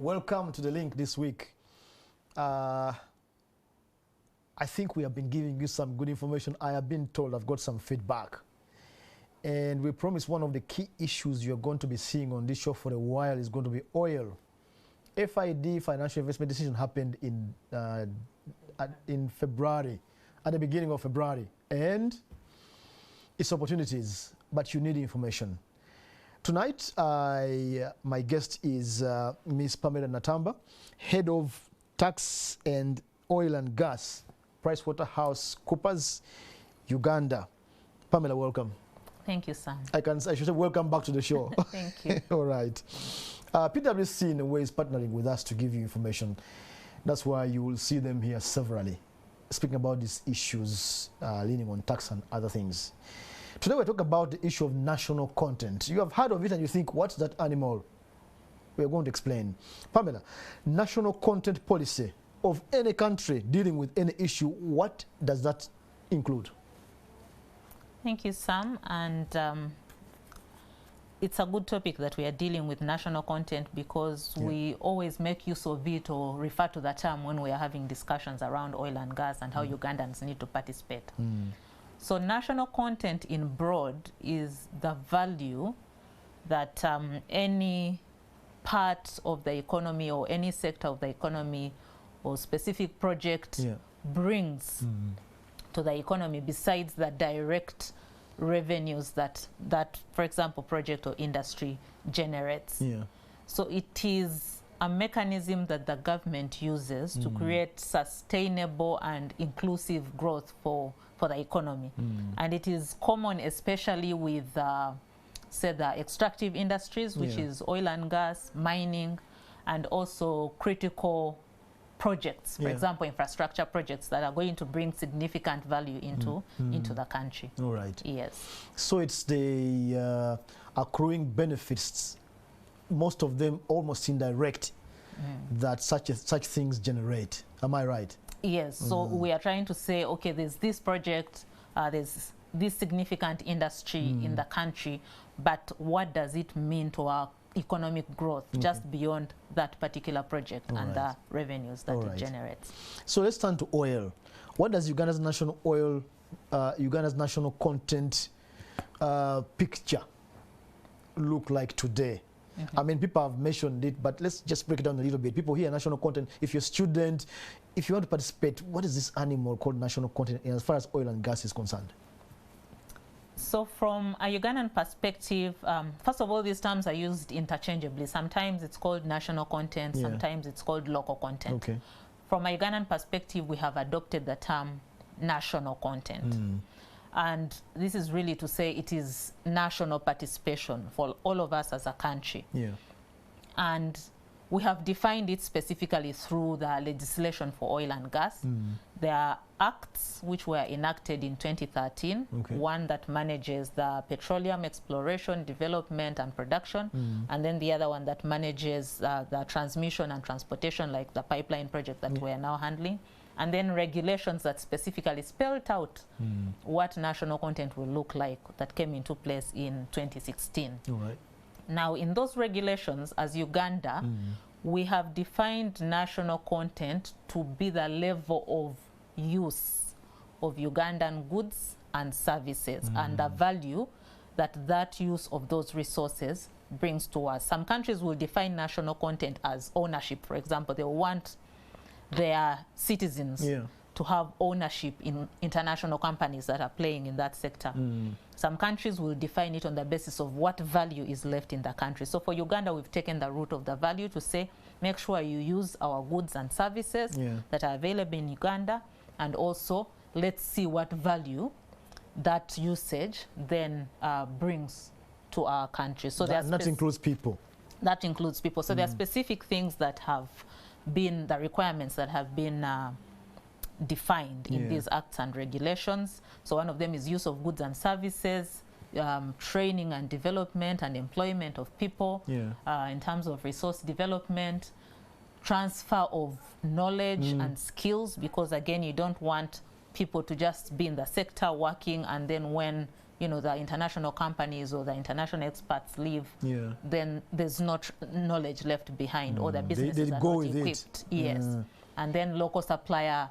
welcome to the link this week. I think we have been giving you some good information. I have been told I've got some feedback. And we promise one of the key issues you're going to be seeing on this show for a while is going to be oil. FID, financial investment decision, happened in February, at the beginning of February. And it's opportunities, but you need information. Tonight, my guest is Ms. Pamella Natamba, Head of Tax and Oil and Gas, PricewaterhouseCoopers, Uganda. Pamella, welcome. Thank you, Sam. I should say welcome back to the show. Thank you. All right. PwC, in a way, is partnering with us to give you information. That's why you will see them here severally, speaking about these issues, leaning on tax and other things. Today we're talking about the issue of national content. You have heard of it and you think, what's that animal? We're going to explain. Pamella, national content policy of any country dealing with any issue, what does that include? Thank you, Sam. And it's a good topic that we are dealing with national content because we always make use of it or refer to the term when we are having discussions around oil and gas and how Ugandans need to participate. So national content in broad is the value that any part of the economy or any sector of the economy or specific project brings to the economy besides the direct revenues that, for example, project or industry generates. So it is a mechanism that the government uses to create sustainable and inclusive growth for the economy. And it is common especially with, say, the extractive industries, which is oil and gas, mining, and also critical projects, for example, infrastructure projects that are going to bring significant value into the country. All right. Yes. So it's the accruing benefits, most of them almost indirect, that such things generate. Am I right? Yes. So we are trying to say, okay, there's this project, there's this significant industry in the country, but what does it mean to our economic growth just beyond that particular project and the revenues that it generates? So let's turn to oil. What does Uganda's national oil, Uganda's national content picture look like today? I mean, people have mentioned it, but let's just break it down a little bit. People hear national content. If you're a student, if you want to participate, what is this animal called national content as far as oil and gas is concerned? So from a Ugandan perspective, first of all, these terms are used interchangeably. Sometimes it's called national content, sometimes it's called local content. Okay. From a Ugandan perspective, we have adopted the term national content. And this is really to say it is national participation for all of us as a country. And we have defined it specifically through the legislation for oil and gas. There are acts which were enacted in 2013, one that manages the petroleum exploration, development and production, and then the other one that manages the transmission and transportation, like the pipeline project that we are now handling. And then regulations that specifically spelled out what national content will look like, that came into place in 2016. All right. Now, in those regulations, as Uganda, we have defined national content to be the level of use of Ugandan goods and services and the value that that use of those resources brings to us. Some countries will define national content as ownership. For example, they want their citizens to have ownership in international companies that are playing in that sector. Some countries will define it on the basis of what value is left in the country. So for Uganda, we've taken the route of the value to say, make sure you use our goods and services that are available in Uganda, and also let's see what value that usage then brings to our country. So that includes people. That includes people. So there are specific things that have been the requirements that have been defined in these acts and regulations. So one of them is use of goods and services, training and development and employment of people, in terms of resource development, transfer of knowledge and skills, because again, you don't want people to just be in the sector working and then when you know, the international companies or the international experts leave, then there's not knowledge left behind, or the businesses are not equipped. Yes. And then local supplier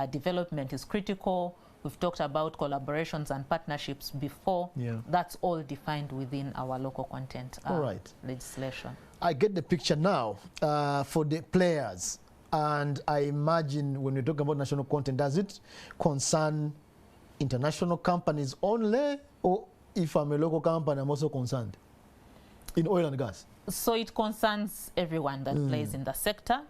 development is critical. We've talked about collaborations and partnerships before. That's all defined within our local content legislation. I get the picture now for the players. And I imagine when we talk about national content, does it concern international companies only, or if I'm a local company, I'm also concerned in oil and gas? So it concerns everyone that plays in the sector.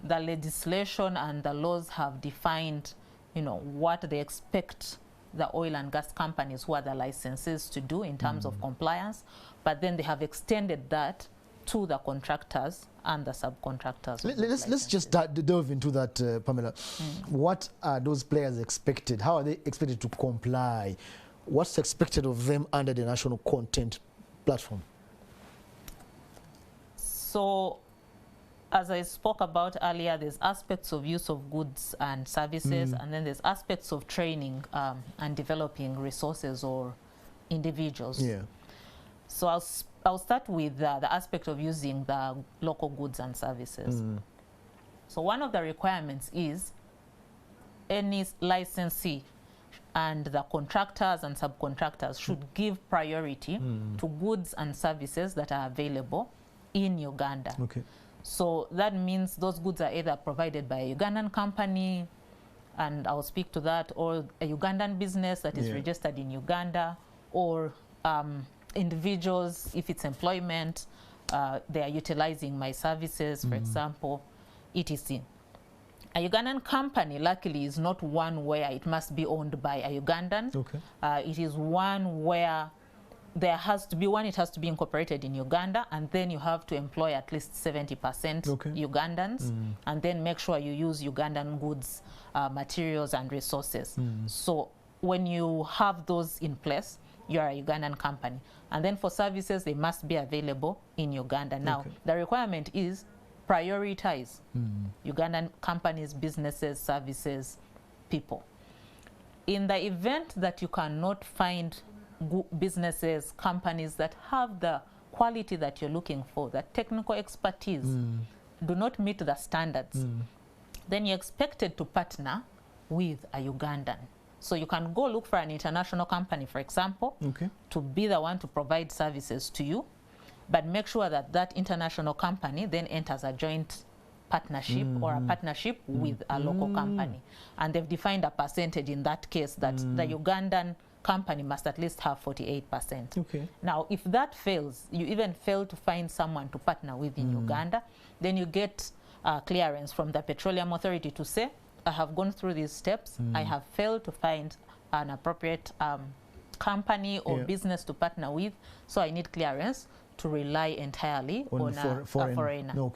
The legislation and the laws have defined, you know, what they expect the oil and gas companies who are the licenses to do in terms of compliance, but then they have extended that to the contractors and the subcontractors. Let's just delve into that, Pamela. What are those players expected? How are they expected to comply? What's expected of them under the national content platform? So, as I spoke about earlier, there's aspects of use of goods and services, and then there's aspects of training and developing resources or individuals. So I'll start with the aspect of using the local goods and services. So one of the requirements is any licensee and the contractors and subcontractors should give priority to goods and services that are available in Uganda. So that means those goods are either provided by a Ugandan company, and I'll speak to that, or a Ugandan business that is registered in Uganda, or individuals, if it's employment, they are utilizing my services, for example, etc. A Ugandan company, luckily, is not one where it must be owned by a Ugandan. It is one where there has to be it has to be incorporated in Uganda, and then you have to employ at least 70% Ugandans, and then make sure you use Ugandan goods, materials, and resources. So when you have those in place, you are a Ugandan company. And then for services, they must be available in Uganda. Now, the requirement is prioritize Ugandan companies, businesses, services, people. In the event that you cannot find businesses, companies that have the quality that you're looking for, the technical expertise, do not meet the standards, then you're expected to partner with a Ugandan. So you can go look for an international company, for example, to be the one to provide services to you, but make sure that that international company then enters a joint partnership or a partnership with a local company. And they've defined a percentage in that case that the Ugandan company must at least have 48%. Now, if that fails, you even fail to find someone to partner with in Uganda, then you get clearance from the Petroleum Authority to say, I have gone through these steps. I have failed to find an appropriate company or business to partner with, so I need clearance to rely entirely on a foreigner.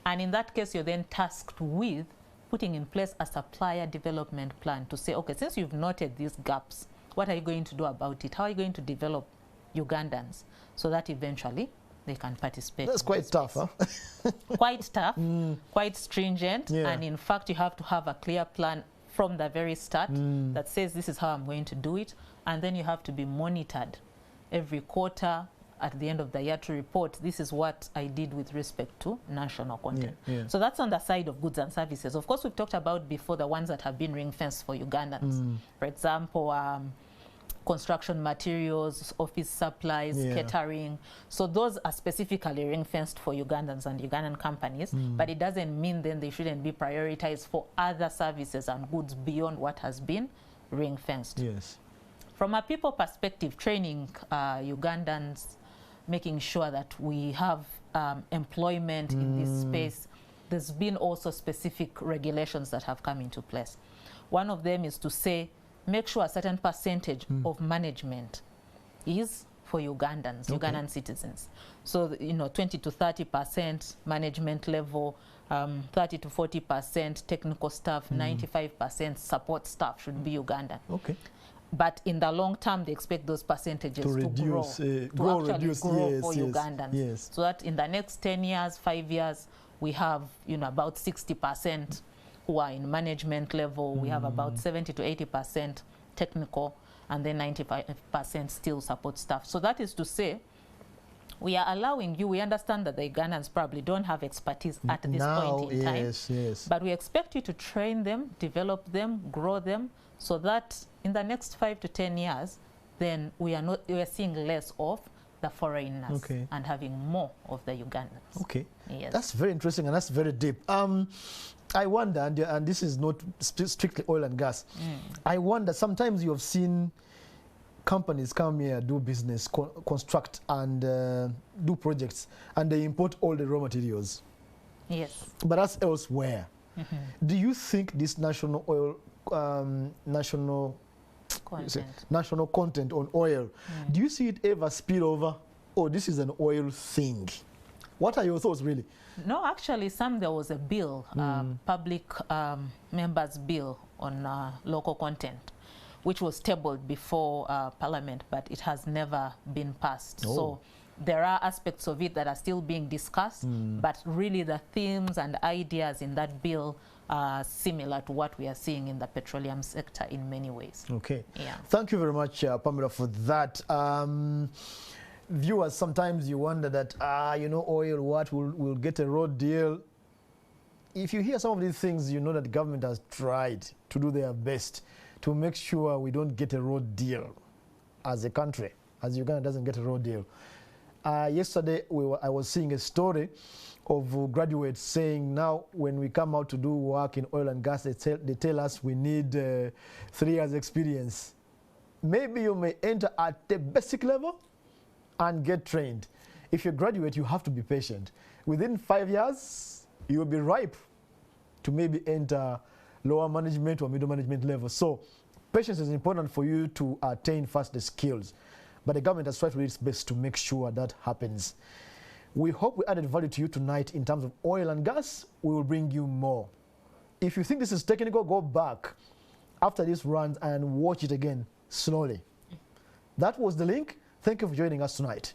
And in that case, you're then tasked with putting in place a supplier development plan to say, okay, since you've noted these gaps, what are you going to do about it? How are you going to develop Ugandans so that eventually they can participate? That's quite tough, huh? Quite tough, quite stringent, and in fact you have to have a clear plan from the very start that says this is how I'm going to do it, and then you have to be monitored every quarter at the end of the year to report this is what I did with respect to national content. So that's on the side of goods and services. Of course, we've talked about before the ones that have been ring-fenced for Ugandans. For example, construction materials, office supplies, catering. So those are specifically ring-fenced for Ugandans and Ugandan companies, but it doesn't mean then they shouldn't be prioritized for other services and goods beyond what has been ring-fenced. From a people perspective, training Ugandans, making sure that we have employment in this space, there's been also specific regulations that have come into place. One of them is to say, make sure a certain percentage of management is for Ugandans, Ugandan citizens. So, you know, 20 to 30% management level, 30 to 40% technical staff, 95% support staff should be Ugandan. But in the long term, they expect those percentages to reduce, grow for Ugandans. So that in the next 10 years, 5 years, we have, you know, about 60% who are in management level. We have about 70 to 80% technical and then 95% still support staff. So that is to say, we are allowing you, we understand that the Ugandans probably don't have expertise at this point in time, but we expect you to train them, develop them, grow them, so that in the next 5 to 10 years, then we are seeing less of the foreigners and having more of the Ugandans. Okay, yes. That's very interesting and that's very deep. I wonder, and this is not strictly oil and gas, I wonder, sometimes you have seen companies come here, do business, construct and do projects, and they import all the raw materials. Yes. But that's elsewhere. Do you think this national oil, national content on oil, do you see it ever spill over? Or this is an oil thing? What are your thoughts, really? No, actually, there was a bill, public members' bill on local content, which was tabled before Parliament, but it has never been passed. So there are aspects of it that are still being discussed, but really the themes and ideas in that bill are similar to what we are seeing in the petroleum sector in many ways. Okay. Yeah. Thank you very much, Pamela, for that. Viewers, sometimes you wonder that, you know, oil, what, will get a road deal. If you hear some of these things, you know that the government has tried to do their best to make sure we don't get a road deal as a country, as Uganda doesn't get a road deal. Yesterday, I was seeing a story of graduates saying now when we come out to do work in oil and gas, they tell us we need 3 years experience. Maybe you may enter at the basic level and get trained. If you graduate, you have to be patient. Within 5 years, you will be ripe to maybe enter lower management or middle management level. So patience is important for you to attain first the skills. But the government has tried to do its best to make sure that happens. We hope we added value to you tonight in terms of oil and gas. We will bring you more. If you think this is technical, go back after this runs and watch it again slowly. That was the link. Thank you for joining us tonight.